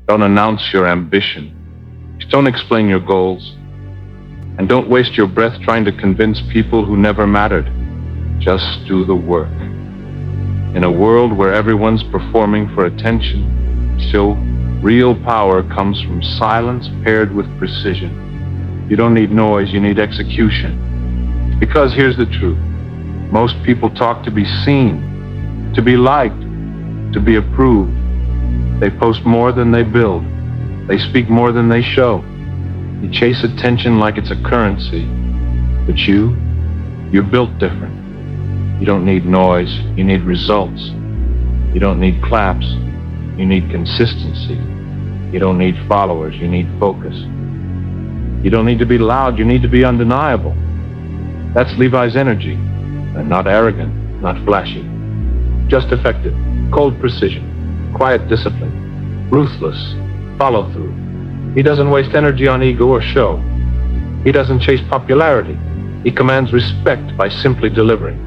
Don't announce your ambition. Don't explain your goals. And don't waste your breath trying to convince people who never mattered. Just do the work. In a world where everyone's performing for attention, still, real power comes from silence paired with precision. You don't need noise, you need execution. Because here's the truth. Most people talk to be seen, to be liked, to be approved. They post more than they build. They speak more than they show. You chase attention like it's a currency. But you're built different. You don't need noise, you need results. You don't need claps, you need consistency. You don't need followers, you need focus. You don't need to be loud, you need to be undeniable. That's Levi's energy. And not arrogant, not flashy. Just effective, cold precision, quiet discipline, ruthless, follow through. He doesn't waste energy on ego or show. He doesn't chase popularity. He commands respect by simply delivering.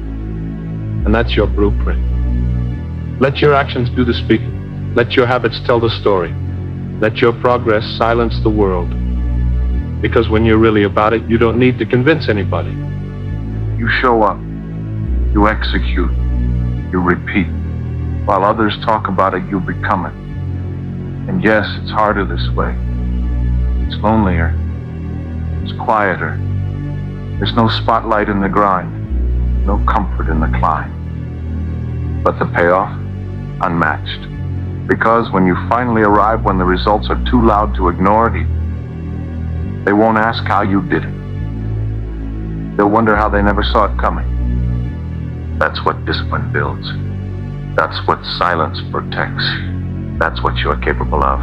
And that's your blueprint. Let your actions do the speaking. Let your habits tell the story. Let your progress silence the world. Because when you're really about it, you don't need to convince anybody. You show up. You execute. You repeat. While others talk about it, you become it. And yes, it's harder this way. It's lonelier. It's quieter. There's no spotlight in the grind. No comfort in the climb. But the payoff? Unmatched. Because when you finally arrive, when the results are too loud to ignore, they won't ask how you did it. They'll wonder how they never saw it coming. That's what discipline builds. That's what silence protects. That's what you're capable of.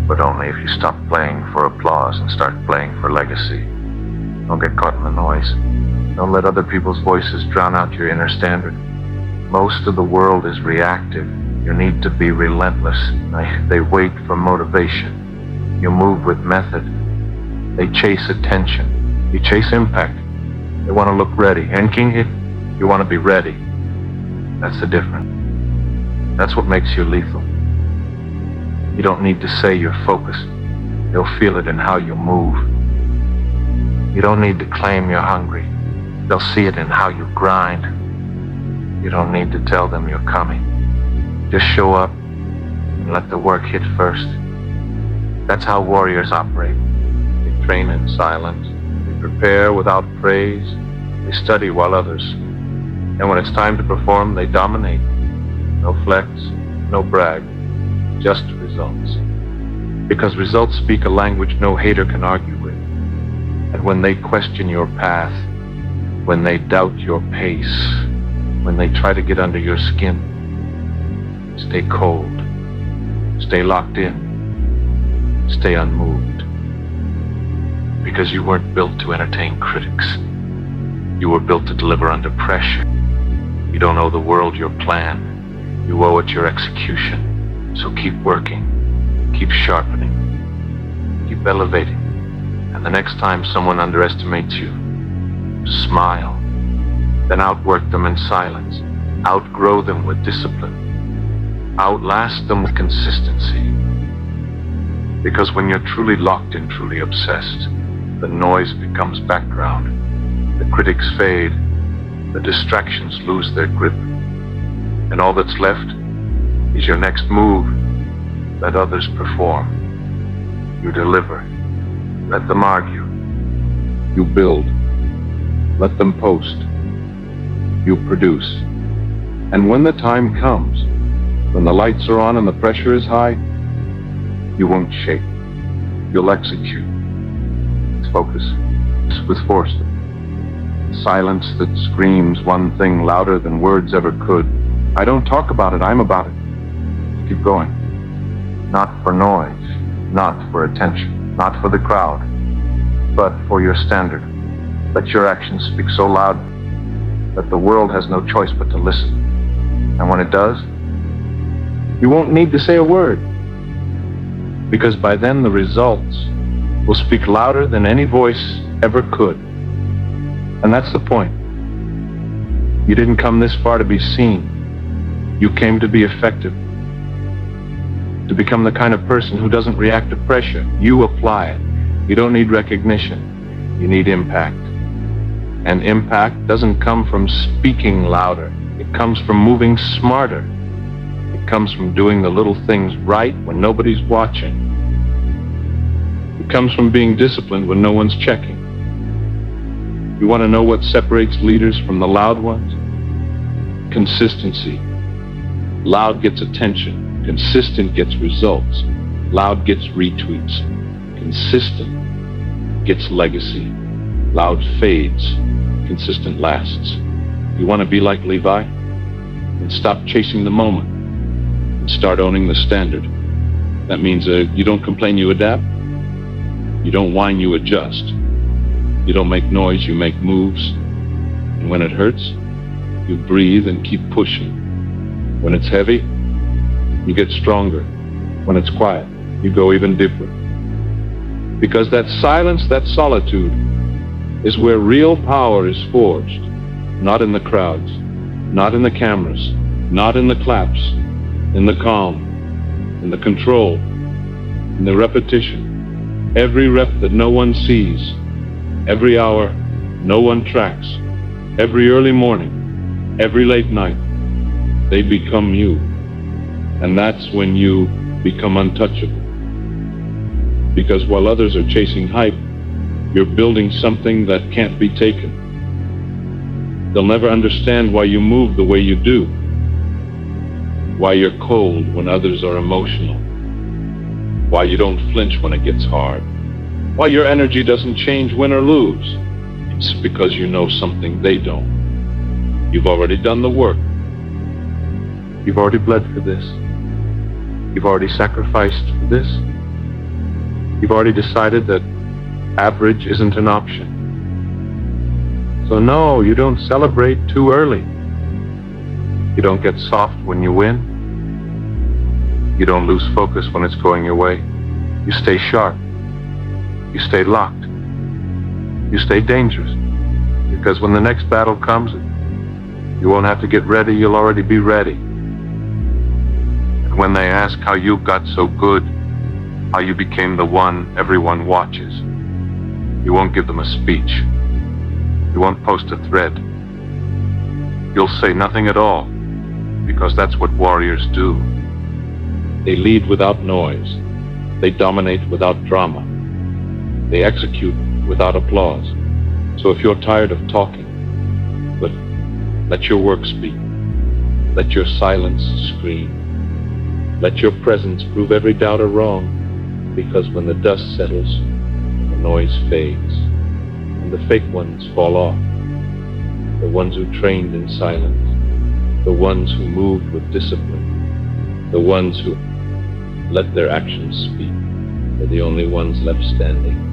But only if you stop playing for applause and start playing for legacy. Don't get caught in the noise. Don't let other people's voices drown out your inner standard. Most of the world is reactive. You need to be relentless. They wait for motivation. You move with method. They chase attention. You chase impact. They want to look ready. And King, you want to be ready. That's the difference. That's what makes you lethal. You don't need to say you're focused. They'll feel it in how you move. You don't need to claim you're hungry. They'll see it in how you grind. You don't need to tell them you're coming. Just show up and let the work hit first. That's how warriors operate. They train in silence. They prepare without praise. They study while others. And when it's time to perform, they dominate. No flex, no brag, just results. Because results speak a language no hater can argue with. And when they question your path, when they doubt your pace, when they try to get under your skin, stay cold, stay locked in, stay unmoved. Because you weren't built to entertain critics. You were built to deliver under pressure. You don't owe the world your plan. You owe it your execution. So keep working, keep sharpening, keep elevating. And the next time someone underestimates you, smile. Then outwork them in silence. Outgrow them with discipline. Outlast them with consistency. Because when you're truly locked in, truly obsessed, the noise becomes background. The critics fade. The distractions lose their grip. And all that's left is your next move. Let others perform. You deliver. Let them argue. You build. Let them post. You produce. And when the time comes, when the lights are on and the pressure is high, you won't shake. You'll execute. It's focus. With force. Silence that screams one thing louder than words ever could. I don't talk about it, I'm about it. Keep going. Not for noise, not for attention, not for the crowd, but for your standard. Let your actions speak so loud that the world has no choice but to listen. And when it does, you won't need to say a word. Because by then the results will speak louder than any voice ever could. And that's the point. You didn't come this far to be seen. You came to be effective. to become the kind of person who doesn't react to pressure. You apply it. You don't need recognition. You need impact. And impact doesn't come from speaking louder. It comes from moving smarter. It comes from doing the little things right when nobody's watching. It comes from being disciplined when no one's checking. You want to know what separates leaders from the loud ones? Consistency. Loud gets attention. Consistent gets results. Loud gets retweets. Consistent gets legacy. Loud fades. Consistent lasts. You want to be like Levi? Then stop chasing the moment and start owning the standard. That means you don't complain, you adapt. You don't whine, you adjust. You don't make noise, you make moves. And when it hurts, you breathe and keep pushing. When it's heavy, you get stronger. When it's quiet, you go even deeper. Because that silence, that solitude, is where real power is forged. Not in the crowds, not in the cameras, not in the claps, in the calm, in the control, in the repetition. Every rep that no one sees, every hour no one tracks, every early morning, every late night, they become you. And that's when you become untouchable. Because while others are chasing hype, you're building something that can't be taken. They'll never understand why you move the way you do, why you're cold when others are emotional, why you don't flinch when it gets hard, why your energy doesn't change win or lose. It's because you know something they don't. You've already done the work. You've already bled for this. You've already sacrificed for this. You've already decided that average isn't an option. So no, you don't celebrate too early. You don't get soft when you win. You don't lose focus when it's going your way. You stay sharp. You stay locked. You stay dangerous. Because when the next battle comes, you won't have to get ready, you'll already be ready. And when they ask how you got so good, how you became the one everyone watches, you won't give them a speech. You won't post a thread. You'll say nothing at all, because that's what warriors do. They lead without noise. They dominate without drama. They execute without applause. So if you're tired of talking, but let your work speak. Let your silence scream. Let your presence prove every doubter wrong, because when the dust settles, the noise fades, and the fake ones fall off. The ones who trained in silence, the ones who moved with discipline, the ones who let their actions speak, are the only ones left standing.